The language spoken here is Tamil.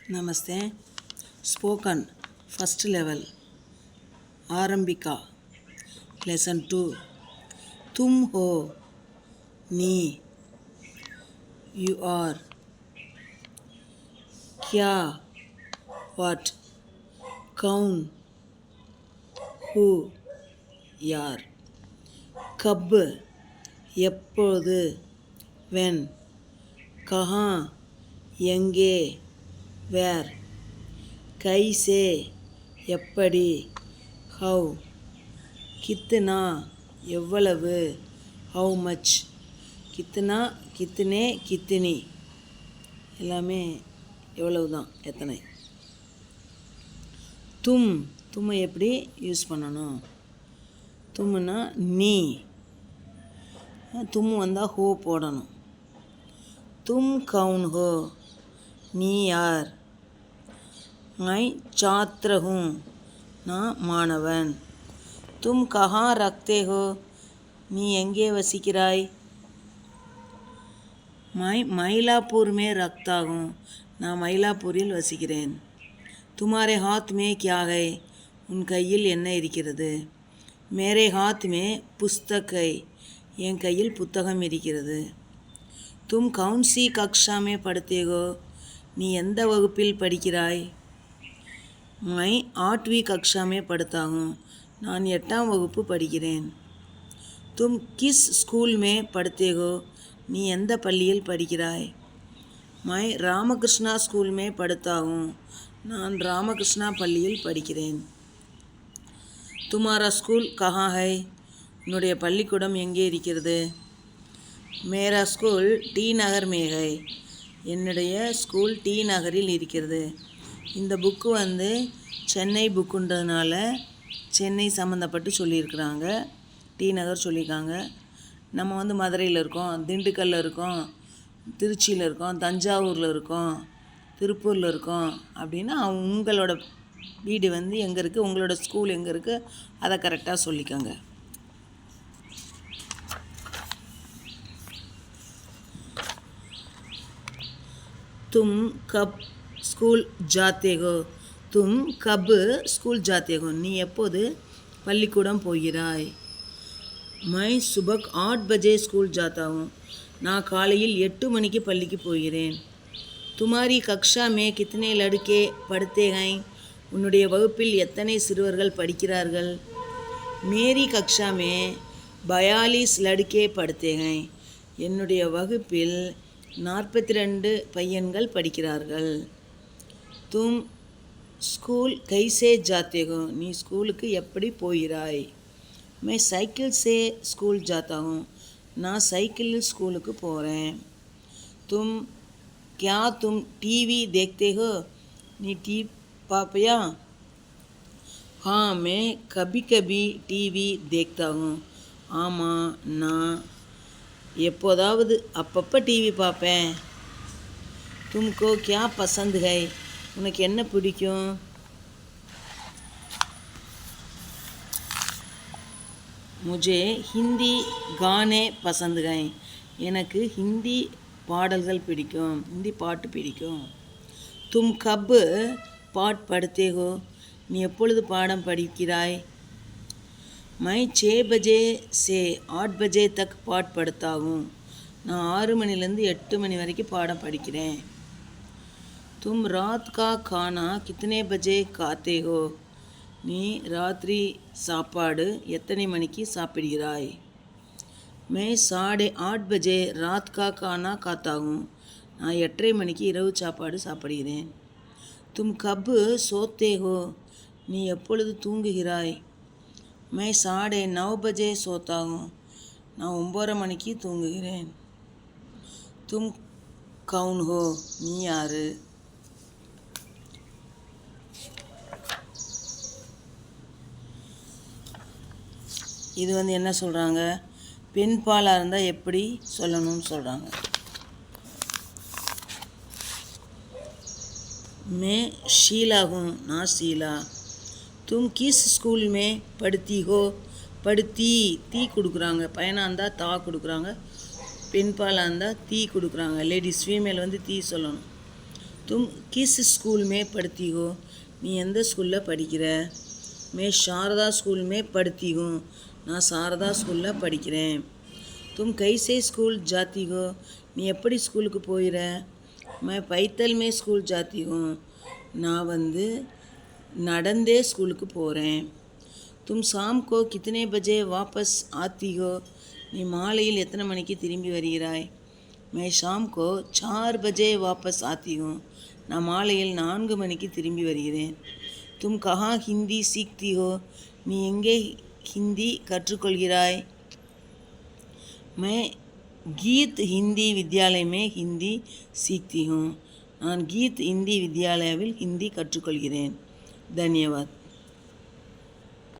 नमस्ते। स्पोकन फर्स्ट लेवल आरंबिका लेसन 2 तुम हो नी यू आर क्या व्हाट कौन हु यार कब எப்போது when कहाँ எங்கே வேர் கைசே எப்படி ஹவ் கித்னா எவ்வளவு ஹவு மச் கித்னா கித்னே கித்னி எல்லாமே எவ்வளவு தான் எத்தனை தும்மை எப்படி யூஸ் பண்ணணும் தும்னா நீ தும் வந்தால் ஹோ போடணும் தும் கவுன் ஹோ நீ யார் मैं छात्र हूँ நான் மாணவன் तुम कहाँ रखते हो நீ எங்கே வசிக்கிறாய் मैं मईलापुर में रखता हूँ நான் மயிலாப்பூரில் வசிக்கிறேன் तुम्हारे हाथ में क्या है உன் கையில் என்ன இருக்கிறது मेरे हाथ में पुस्तक है என் கையில் புத்தகம் இருக்கிறது तुम कौन सी कक्षा में पढ़ते हो நீ எந்த வகுப்பில் படிக்கிறாய் मैं 8वीं कक्षा में पढ़ता हूँ நான் 8ஆம் வகுப்பு படிக்கிறேன் तुम किस स्कूल में पढ़ते हो நீ எந்த பள்ளியில் படிக்கிறாய் मैं रामकृष्णा स्कूल में पढ़ता हूँ நான் ராமகிருஷ்ணா பள்ளியில் படிக்கிறேன் तुम्हारा स्कूल कहाँ है உன்னுடைய பள்ளிக்கூடம் எங்கே இருக்கிறது मेरा स्कूल टी नगर में है என்னுடைய ஸ்கூல் டி நகரில் இருக்கிறது இந்த புக்கு சென்னை புக்குன்றதுனால சென்னை சம்மந்தப்பட்டு சொல்லியிருக்கிறாங்க டி நகர் சொல்லியிருக்காங்க நம்ம மதுரையில் இருக்கோம் திண்டுக்கல்லில் இருக்கோம் திருச்சியில் இருக்கோம் தஞ்சாவூரில் இருக்கோம் திருப்பூரில் இருக்கோம் அப்படின்னா உங்களோட வீடு எங்கே இருக்குது உங்களோட ஸ்கூல் எங்கே இருக்குது அதை கரெக்டாக சொல்லிக்கோங்க तुम कब स्कूल जाते हो तुम कब स्कूल जाते हो நீ எப்போது பள்ளிக்கூடம் போகிறாய் मैं सुबह 8 बजे स्कूल जाता हूँ நான் காலையில் 8 மணிக்கு பள்ளிக்கு போகிறேன் तुम्हारी कक्षा में कितने लड़के पढ़ते हैं உன்னுடைய வகுப்பில் எத்தனை சிறுவர்கள் படிக்கிறார்கள் मेरी कक्षा में 42 लड़के पढ़ते हैं என்னுடைய வகுப்பில் 42 பையன்கள் படிக்கிறார்கள் தும் ஸ்கூல் கைசே ஜாத்தே ஹோ நீ ஸ்கூலுக்கு எப்படி போகிறாய் मैं साइकिल से स्कूल जाता हूँ நான் சைக்கிளில் ஸ்கூலுக்கு போகிறேன் तुम क्या तुम टीवी देखते हो நீ டிவி பார்ப்பியா हाँ मैं कभी कभी टीवी देखता हूँ ஆமாம் நான் எப்போதாவது அப்பப்போ டிவி பார்ப்பேன் तुमको क्या पसंद है உனக்கு என்ன பிடிக்கும் मुझे हिंदी गाने पसंद हैं எனக்கு ஹிந்தி பாடல்கள் பிடிக்கும் ஹிந்தி பாட்டு பிடிக்கும் तुम कब पाठ पढ़ते हो நீ எப்பொழுது பாடம் படிக்கிறாய் मैं 6 बजे से 8 बजे तक पाठ पढ़ता हूँ நான் 6 மணிலேருந்து 8 மணி வரைக்கும் பாடம் படிக்கிறேன் तुम रात का खाना कितने बजे खाते हो நீ ராத்திரி சாப்பாடு எத்தனை மணிக்கு சாப்பிடுகிறாய் मैं 8:30 बजे रात का खाना खाता हूँ நான் 8:30 மணிக்கு இரவு சாப்பாடு சாப்பிடுகிறேன் तुम कब सोते हो நீ எப்பொழுது தூங்குகிறாய் मैं 9:30 बजे सोता हूँ நான் 9:30 மணிக்கு தூங்குகிறேன் तुम कौन हो நீ யாரு இது என்ன சொல்கிறாங்க பெண் பாலாக இருந்தால் எப்படி சொல்லணும்னு சொல்கிறாங்க मैं शीला हूँ நான் शीला तुम किस स्कूल में पढ़ती हो படுத்தி தீ கொடுக்குறாங்க பையனாக இருந்தால் தா கொடுக்குறாங்க பெண் பாலாக இருந்தால் தீ கொடுக்குறாங்க லேடிஸ் ஃபீமேல் தீ சொல்லணும் तुम किस स्कूल में पढ़ती हो? நீ எந்த ஸ்கூலில் படிக்கிற? मैं शारदा स्कूल में पढ़ती हूँ. நான் சாரதா ஸ்கூலில் படிக்கிறேன். तुम कैसे स्कूल जाती हो? நீ எப்படி ஸ்கூலுக்கு போயிற? मैं पैदल में स्कूल जाती हूँ. நான் நடந்தே ஸ்கூலுக்கு போகிறேன். तुम शाम को कितने बजे वापस आती हो? நீ மாலையில் எத்தனை மணிக்கு திரும்பி வருகிறாய்? मैं शाम को 4 बजे वापस आती हूँ. நான் மாலையில் 4 மணிக்கு திரும்பி வருகிறேன். तुम कहाँ हिंदी सीखती हो? நீ எங்கே ஹிந்தி கற்றுக்கொள்கிறாய்? मैं गीत हिंदी विद्यालय में हिंदी सीखती हूँ. நான் கீத் இந்தி வித்யாலயாவில் ஹிந்தி கற்றுக்கொள்கிறேன். தன்யவாத்.